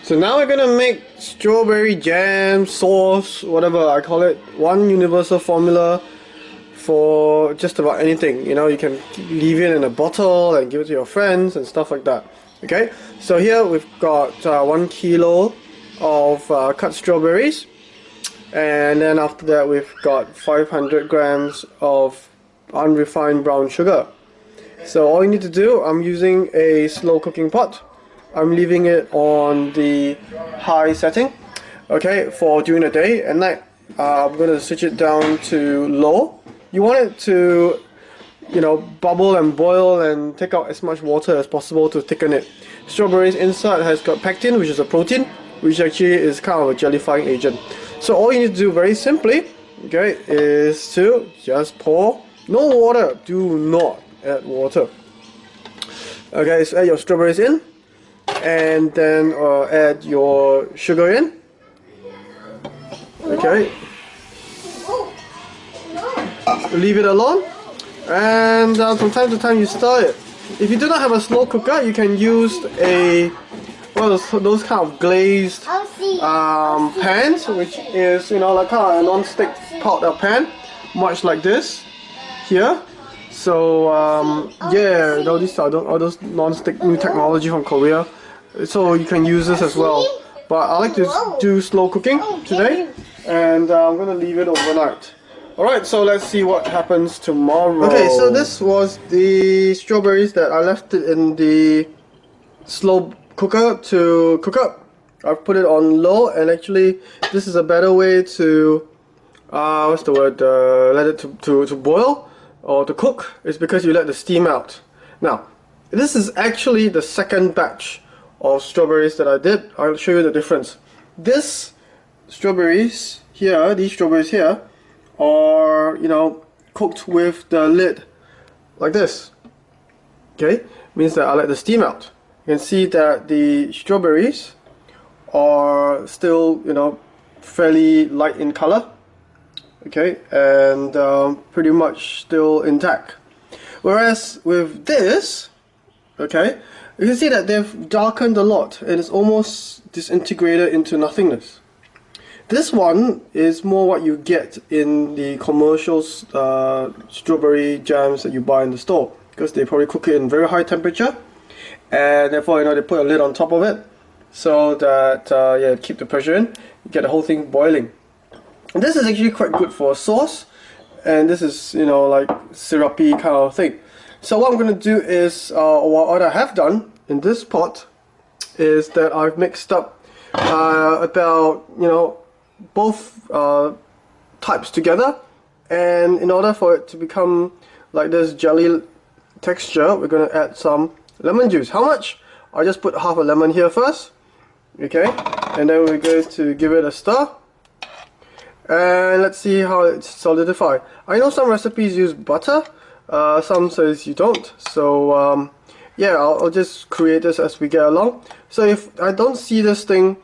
So now we're gonna make strawberry jam, sauce, whatever I call it, one universal formula for just about anything. You know, you can leave it in a bottle and give it to your friends and stuff like that. Okay, so here we've got 1 kilo of cut strawberries, and then after that we've got 500 grams of unrefined brown sugar. So all you need to do, I'm using a slow cooking pot. I'm leaving it on the high setting, okay, for during the day. At night, I'm going to switch it down to low. You want it to, you know, bubble and boil and take out as much water as possible to thicken it. Strawberries inside has got pectin, which is a protein, which actually is kind of a jellifying agent. So all you need to do very simply, okay, is to just pour, no water, do not add water. Okay, so add your strawberries in, and then add your sugar in. Okay, leave it alone, and from time to time you stir it. If you do not have a slow cooker, you can use a those kind of glazed pans, which is, you know, like kind of a non-stick pot or pan, much like this here. So yeah, these are all those non-stick new technology from Korea. So you can use this as well. But I like to do slow cooking today, and I'm gonna leave it overnight. Alright, so let's see what happens tomorrow. Okay, so this was the strawberries that I left it in the slow cooker to cook up. I've put it on low, and actually this is a better way to what's the word, let it to boil or to cook, is because you let the steam out. Now this is actually the second batch of strawberries that I did. I'll show you the difference. This strawberries here, these strawberries here, are, you know, cooked with the lid like this. Okay, means that I let the steam out. You can see that the strawberries are still, you know, fairly light in color. Okay, and pretty much still intact. Whereas with this, okay, you can see that they've darkened a lot and it's almost disintegrated into nothingness. This one is more what you get in the commercial strawberry jams that you buy in the store, because they probably cook it in very high temperature, and therefore, you know, they put a lid on top of it so that yeah, keep the pressure in, get the whole thing boiling. And this is actually quite good for a sauce, and this is, you know, like syrupy kind of thing. So what I'm going to do is, what I have done in this pot is that I've mixed up about, you know, both types together, and in order for it to become like this jelly texture, we're going to add some lemon juice. How much? I just put half a lemon here first, okay, and then we're going to give it a stir, and let's see how it's solidified. I know some recipes use butter, some says you don't, so yeah, I'll just create this as we get along. So if I don't see this thing,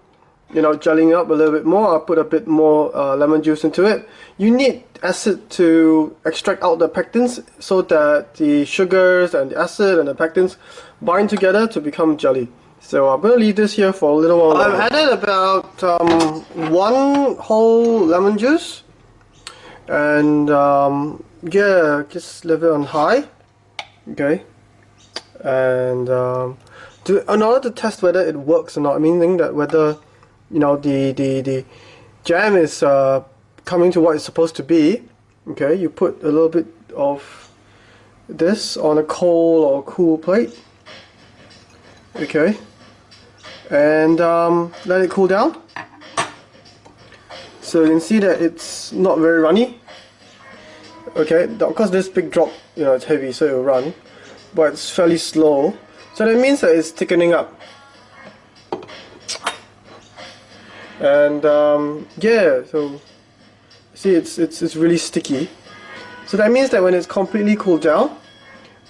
you know, gelling up a little bit more, I'll put a bit more lemon juice into it. You need acid to extract out the pectins so that the sugars and the acid and the pectins bind together to become jelly. So I'm going to leave this here for a little while. I've added about 1 whole lemon juice, and yeah, just leave it on high, okay, and in order to test whether it works or not, meaning that whether, you know, the jam is coming to what it's supposed to be, okay, you put a little bit of this on a cold or cool plate, okay, and let it cool down. So you can see that it's not very runny. Okay, of course this big drop, you know, it's heavy, so it will run, but it's fairly slow. So that means that it's thickening up. And yeah, so see, it's really sticky. So that means that when it's completely cooled down,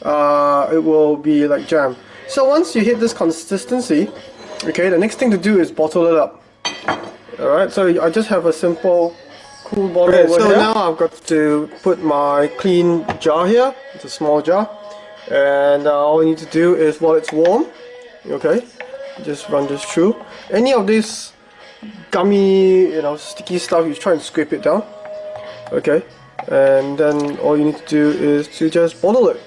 it will be like jam. So once you hit this consistency, okay, the next thing to do is bottle it up. Alright, so I just have a simple cool bottle over so here. Now I've got to put my clean jar here. It's a small jar, and all I need to do is, while it's warm, okay, Just run this through. Any of this gummy, sticky stuff, you try and scrape it down. Okay, and then all you need to do is to just bottle it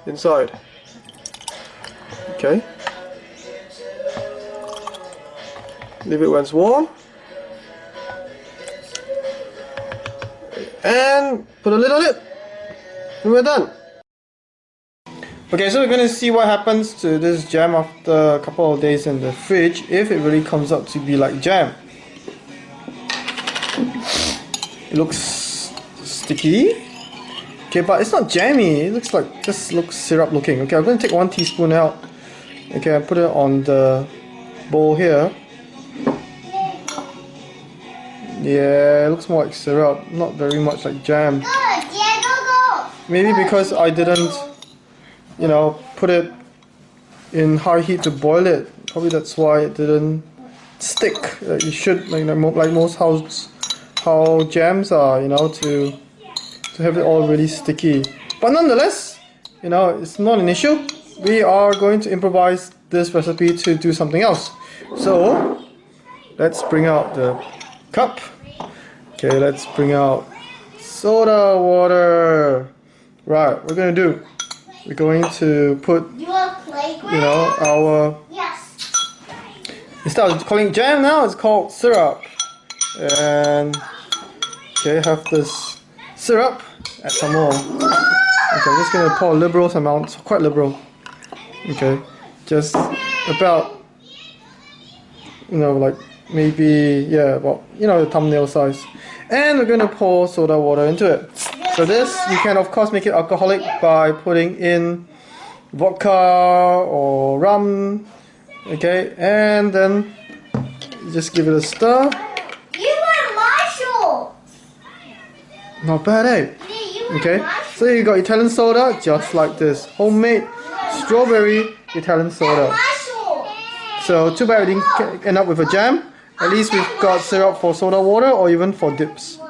inside. Okay. Leave it when it's warm. And put a lid on it. And we're done. Okay, so we're going to see what happens to this jam after a couple of days in the fridge, if it really comes out to be like jam. It looks sticky. Okay, but it's not jammy. It looks like, just looks syrup looking. Okay, I'm going to take 1 teaspoon out. Okay, I put it on the bowl here. Yeah, it looks more like syrup, not very much like jam. Maybe because I didn't, put it in high heat to boil it. Probably that's why it didn't stick. You should, like most how jams are, to have it all really sticky. But nonetheless, it's not an issue. We are going to improvise this recipe to do something else. So let's bring out the cup. Okay, let's bring out soda water. Right, we're going to put, our, instead of calling it jam now, it's called syrup. And, okay, have this syrup, add some more. Okay, I'm just going to pour a liberal amount, quite liberal. Okay, just about, like maybe, yeah, about, the thumbnail size. And we're going to pour soda water into it. So this, you can of course make it alcoholic by putting in vodka or rum. Okay, and then just give it a stir. You were Marshall! Not bad, eh? Okay, so you got Italian soda, just like this. Homemade strawberry Italian soda. So too bad we didn't end up with a jam. At least we've got syrup for soda water or even for dips.